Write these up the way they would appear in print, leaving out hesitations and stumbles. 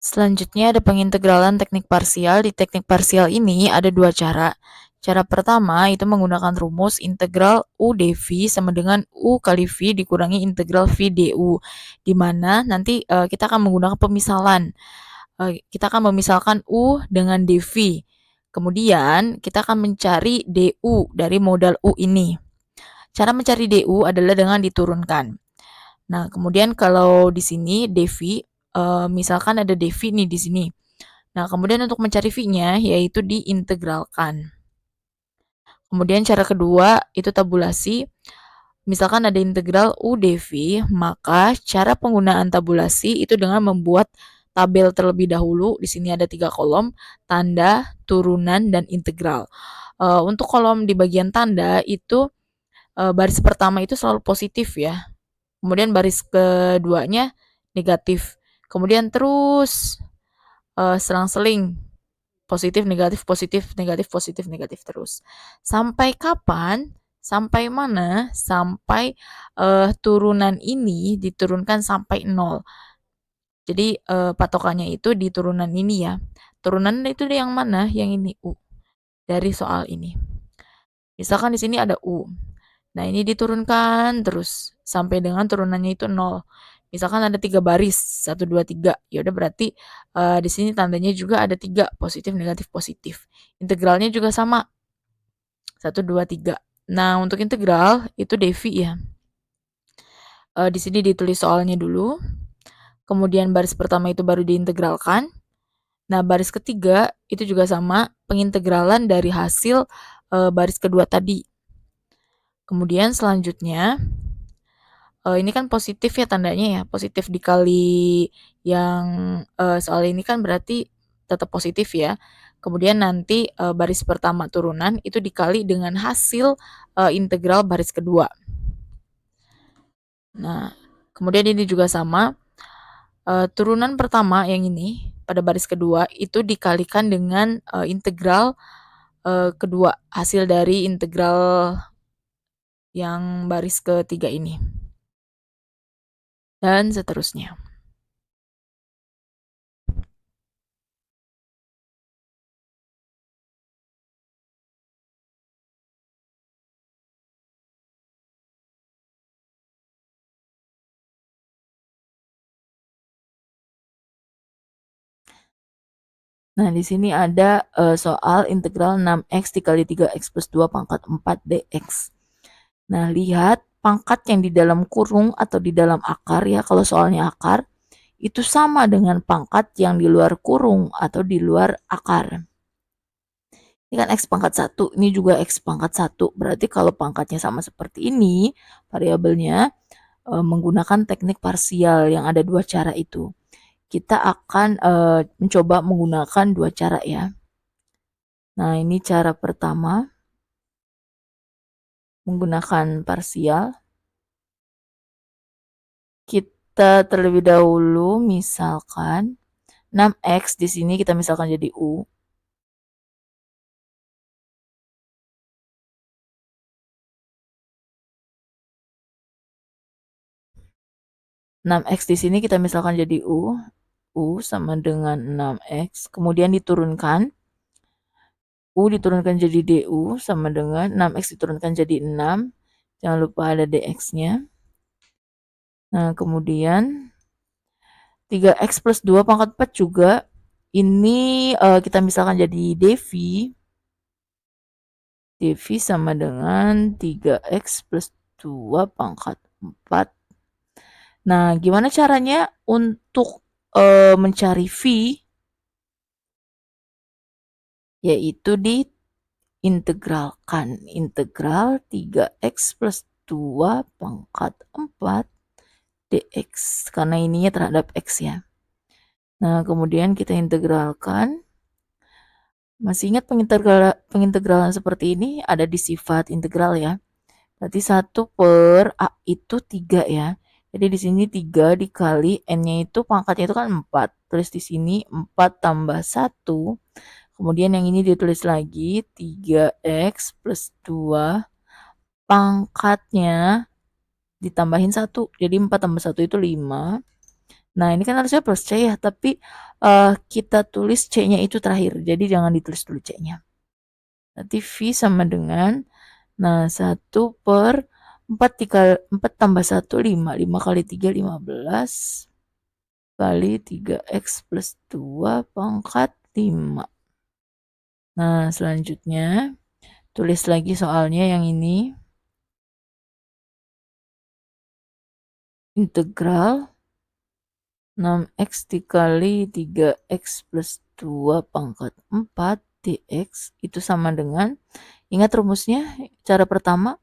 Selanjutnya ada pengintegralan teknik parsial. Di teknik parsial ini ada dua cara. Cara pertama itu menggunakan rumus integral U dV sama dengan U kali V dikurangi integral V du, di mana nanti kita akan menggunakan pemisalan. Kita akan memisalkan U dengan dV. Kemudian kita akan mencari du dari modal U ini. Cara mencari du adalah dengan diturunkan. Nah, kemudian kalau di sini dV, misalkan ada dV nih di sini. Nah, kemudian untuk mencari V-nya yaitu diintegralkan. Kemudian cara kedua itu tabulasi. Misalkan ada integral U dV, maka cara penggunaan tabulasi itu dengan membuat tabel terlebih dahulu. Di sini ada 3 kolom, tanda, turunan, dan integral. Untuk kolom di bagian tanda itu baris pertama itu selalu positif ya. Kemudian baris keduanya negatif. Kemudian terus selang-seling positif negatif positif negatif positif negatif terus. Sampai kapan? Sampai mana? Sampai turunan ini diturunkan sampai 0. Jadi patokannya itu di turunan ini ya. Turunan itu yang mana? Yang ini U. Dari soal ini. Misalkan di sini ada U. Nah, ini diturunkan terus sampai dengan turunannya itu 0. Misalkan ada 3 baris, 1, 2, 3. Ya udah berarti di sini tandanya juga ada 3, positif, negatif, positif. Integralnya juga sama. 1, 2, 3. Nah, untuk integral itu dV ya. Di sini ditulis soalnya dulu. Kemudian baris pertama itu baru diintegralkan. Nah, baris ketiga itu juga sama, pengintegralan dari hasil baris kedua tadi. Kemudian selanjutnya ini kan positif ya tandanya ya, positif dikali yang soal ini kan berarti tetap positif ya. Kemudian nanti baris pertama turunan itu dikali dengan hasil integral baris kedua. Nah, kemudian ini juga sama, turunan pertama yang ini pada baris kedua itu dikalikan dengan integral kedua, hasil dari integral yang baris ketiga ini. Dan seterusnya. Nah, di sini ada soal integral 6x dikali 3x plus 2 pangkat 4 dx. Nah, lihat pangkat yang di dalam kurung atau di dalam akar ya, kalau soalnya akar, itu sama dengan pangkat yang di luar kurung atau di luar akar. Ini kan x pangkat 1, ini juga x pangkat 1. Berarti kalau pangkatnya sama seperti ini, variabelnya menggunakan teknik parsial yang ada dua cara itu. Kita akan mencoba menggunakan dua cara ya. Nah, ini cara pertama, menggunakan parsial. Kita terlebih dahulu misalkan 6x di sini kita misalkan jadi U. 6x di sini kita misalkan jadi U. U sama dengan 6x. Kemudian diturunkan. U diturunkan jadi DU sama dengan 6x diturunkan jadi 6. Jangan lupa ada dx-nya. Nah, kemudian 3x plus 2 pangkat 4 juga. Ini kita misalkan jadi dV. dV sama dengan 3x plus 2 pangkat 4. Nah, gimana caranya untuk mencari V? Yaitu diintegralkan. Integral 3x plus 2 pangkat 4 dx. Karena ininya terhadap x ya. Nah, kemudian kita integralkan. Masih ingat pengintegralan seperti ini ada di sifat integral ya. Berarti 1 per A itu 3 ya. Jadi di sini 3 dikali N-nya itu pangkatnya itu kan 4. Terus di sini 4 tambah 1. Kemudian yang ini ditulis lagi 3x plus 2. Pangkatnya ditambahin 1. Jadi 4 tambah 1 itu 5. Nah, ini kan harusnya plus C ya, tapi kita tulis C-nya itu terakhir. Jadi jangan ditulis dulu C-nya. Nanti V sama dengan, nah 1/4 tambah 1, 5. 5 kali 3, 15. Kali 3x plus 2 pangkat 5. Nah, selanjutnya tulis lagi soalnya yang ini. Integral 6x dikali 3x plus 2 pangkat 4 dx itu sama dengan, ingat rumusnya, cara pertama,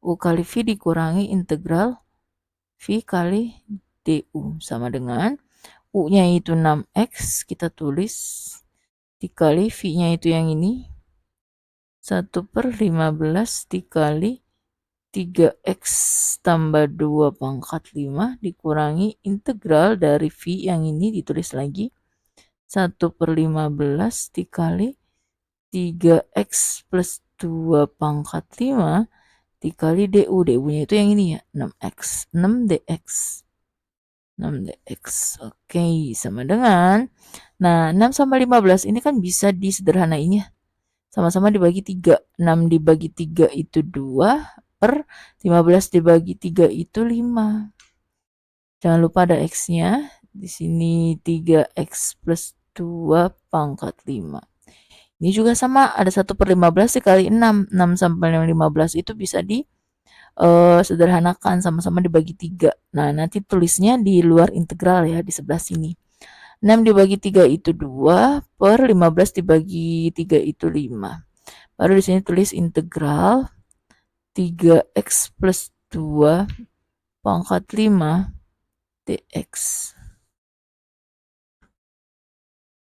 U kali V dikurangi integral V kali du sama dengan, U-nya itu 6x, kita tulis, dikali V-nya itu yang ini, 1/15 dikali 3x tambah 2 pangkat 5 dikurangi integral dari V yang ini ditulis lagi 1/15 dikali 3x plus 2 pangkat 5 dikali du. Du-nya itu yang ini ya, 6x. 6dx. 6dx. Oke, sama dengan, nah 6 sama 15 ini kan bisa disederhanain ya. Sama-sama dibagi 3. 6 dibagi 3 itu 2 per 15 dibagi 3 itu 5. Jangan lupa ada x-nya. Di sini 3x plus 2 pangkat 5. Ini juga sama, ada 1/15 dikali 6. 6 sampai 15 itu bisa sederhanakan, sama-sama dibagi 3. Nah, nanti tulisnya di luar integral ya, di sebelah sini. 6 dibagi 3 itu 2 per 15 dibagi 3 itu 5. Baru di sini tulis integral 3x plus 2 pangkat 5 dx.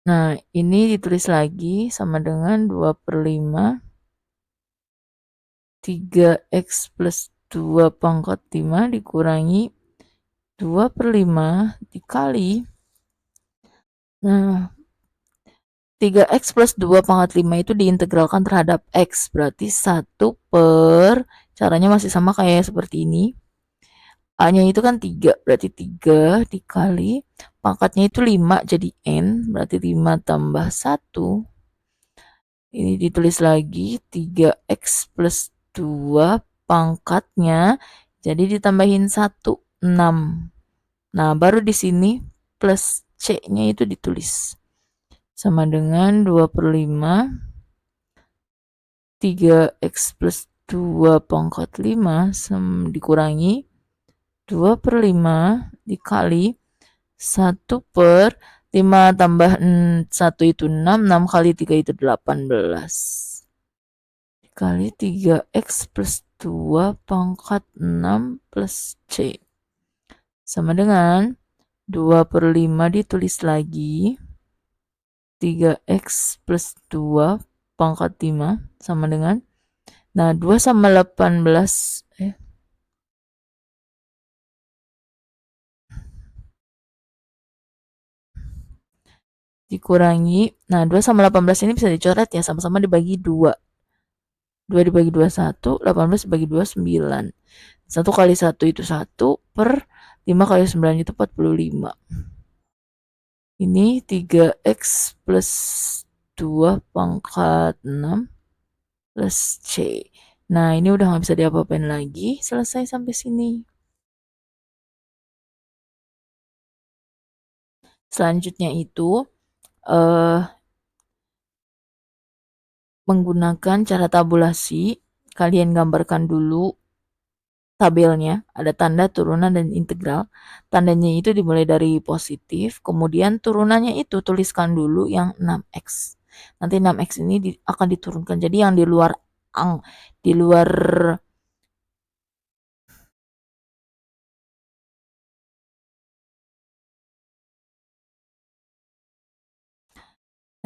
Nah, ini ditulis lagi sama dengan 2/5 3x plus 2 pangkat 5 dikurangi 2/5 dikali, nah 3x plus 2 pangkat 5 itu diintegralkan terhadap x, berarti 1 per, caranya masih sama kayak seperti ini. A-nya itu kan 3, berarti 3 dikali, pangkatnya itu 5, jadi N, berarti 5 tambah 1. Ini ditulis lagi, 3x plus 2 pangkatnya, jadi ditambahin 1, 6. Nah, baru di sini plus C-nya itu ditulis. Sama dengan 2/5 3x plus 2 pangkat 5 dikurangi 2/5 dikali 1/5 tambah 1 itu 6, 6 kali 3 itu 18. Dikali 3x plus 2 pangkat 6 plus C. Sama dengan 2/5 ditulis lagi. 3x plus 2 pangkat 5 sama dengan, nah 2 sama 18 dikurangi, nah 2 sama 18 ini bisa dicoret ya, sama-sama dibagi 2. 2 dibagi 2 1, 18 dibagi 2 9. 1 kali 1 itu 1 per 5 kali 9 itu 45. Ini 3x plus 2 pangkat 6 plus C. Nah, ini udah nggak bisa diapa-apain lagi. Selesai sampai sini. Selanjutnya itu menggunakan cara tabulasi. Kalian gambarkan dulu tabelnya, ada tanda, turunan, dan integral. Tandanya itu dimulai dari positif, kemudian turunannya itu tuliskan dulu yang 6x. Nanti 6x ini akan diturunkan. Jadi yang di luar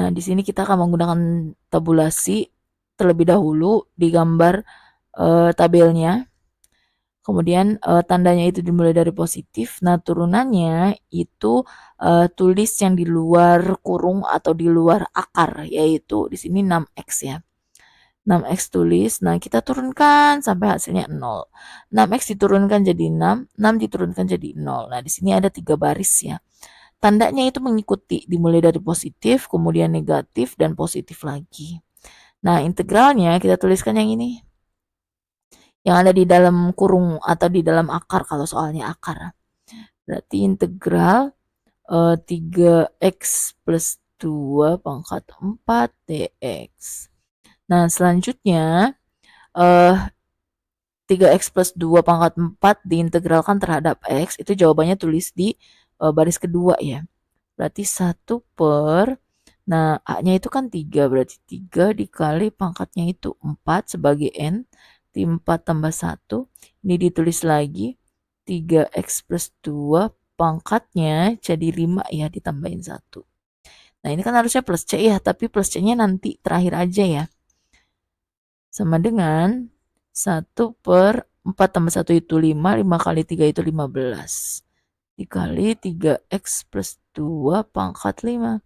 Nah, di sini kita akan menggunakan tabulasi terlebih dahulu di gambar tabelnya. Kemudian tandanya itu dimulai dari positif. Nah, turunannya itu tulis yang di luar kurung atau di luar akar, yaitu di sini 6x ya. 6x tulis, nah kita turunkan sampai hasilnya 0. 6x diturunkan jadi 6, 6 diturunkan jadi 0. Nah, di sini ada 3 baris ya. Tandanya itu mengikuti, dimulai dari positif, kemudian negatif, dan positif lagi. Nah, integralnya kita tuliskan yang ini. Yang ada di dalam kurung atau di dalam akar kalau soalnya akar. Berarti integral 3x plus 2 pangkat 4 dx. Nah, selanjutnya 3x plus 2 pangkat 4 diintegralkan terhadap x, itu jawabannya tulis di baris kedua ya. Berarti 1 per, nah A-nya itu kan 3, berarti 3 dikali pangkatnya itu 4 sebagai N, di 4 tambah 1, ini ditulis lagi 3x plus 2 pangkatnya jadi 5 ya, ditambahin 1. Nah ini kan harusnya plus C ya, tapi plus C-nya nanti terakhir aja ya. Sama dengan 1 per 4 tambah 1 itu 5, 5 kali 3 itu 15. Dikali 3x plus 2 pangkat 5.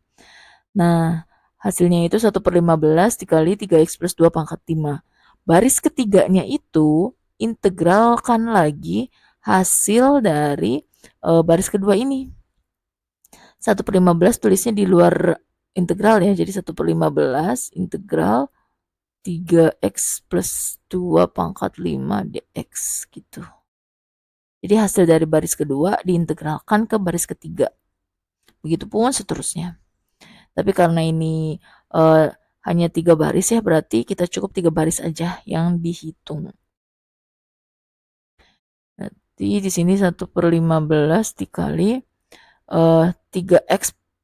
Nah, hasilnya itu 1 per 15 dikali 3x plus 2 pangkat 5. Baris ketiganya itu integralkan lagi hasil dari baris kedua ini. 1 per 15 tulisnya di luar integral ya, jadi 1 per 15 integral 3x plus 2 pangkat 5 dx gitu. Jadi hasil dari baris kedua diintegralkan ke baris ketiga. Begitupun seterusnya. Tapi karena ini hanya 3 baris ya, berarti kita cukup 3 baris aja yang dihitung. Berarti di sini 1 per 15 dikali 3x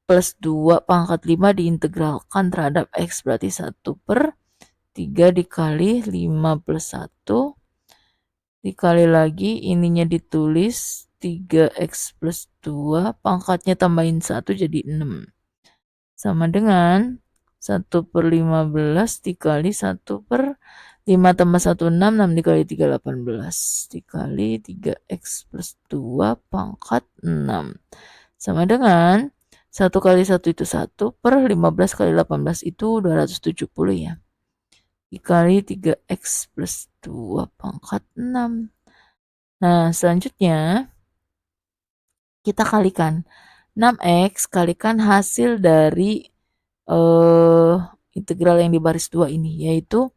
plus 2 pangkat 5 diintegralkan terhadap x, berarti 1 per 3 dikali 5 plus 1 dikali lagi ininya ditulis 3x plus 2 pangkatnya tambahin 1 jadi 6 sama dengan 1 per 15 dikali 1 per 5 tambah 1 6, 6 dikali 3 18 dikali 3x plus 2 pangkat 6 sama dengan 1 kali 1 itu 1 per 15 kali 18 itu 270 ya, dikali 3x plus 2 pangkat 6. Nah, selanjutnya kita kalikan 6x kalikan hasil dari integral yang di baris 2 ini, yaitu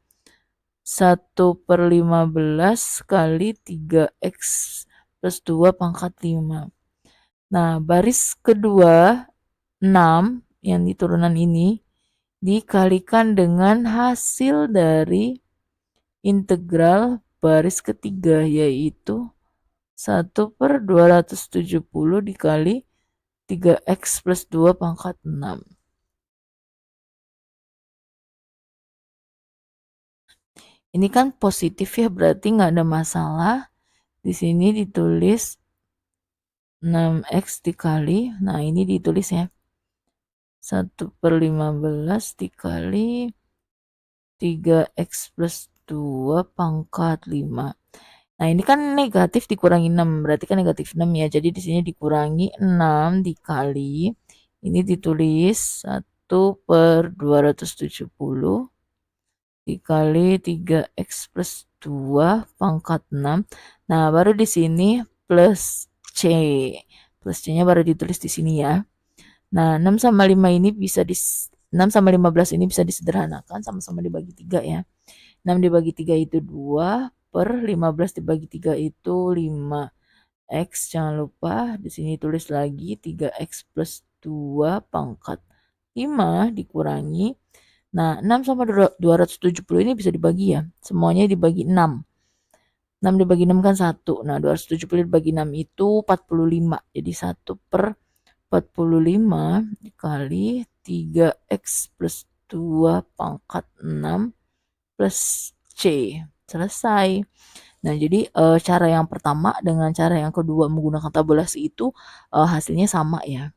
1 per 15 kali 3x plus 2 pangkat 5. Nah, baris kedua 6 yang di turunan ini dikalikan dengan hasil dari integral baris ketiga, yaitu 1 per 270 dikali 3x plus 2 pangkat 6. Ini kan positif ya, berarti nggak ada masalah. Di sini ditulis 6x dikali, nah ini ditulis ya 1 per 15 dikali 3x plus 2 pangkat 5. Nah ini kan negatif dikurangi 6, berarti kan negatif 6 ya, jadi di sini dikurangi 6 dikali, ini ditulis 1 per 270 dikali 3x plus 2 pangkat 6. Nah, baru di sini plus C. Plus C-nya baru ditulis di sini ya. Nah, 6 sama 5 ini bisa 6 sama 15 ini bisa disederhanakan, sama-sama dibagi 3 ya. 6 dibagi 3 itu 2, per 15 dibagi 3 itu 5. X, jangan lupa di sini tulis lagi 3x plus 2 pangkat 5 dikurangi. Nah, 6 sama 270 ini bisa dibagi ya. Semuanya dibagi 6. 6 dibagi 6 kan 1. Nah, 270 dibagi 6 itu 45. Jadi 1 per 45 dikali 3x plus 2 pangkat 6 plus C. Selesai. Nah, jadi cara yang pertama dengan cara yang kedua menggunakan tabulasi itu hasilnya sama ya.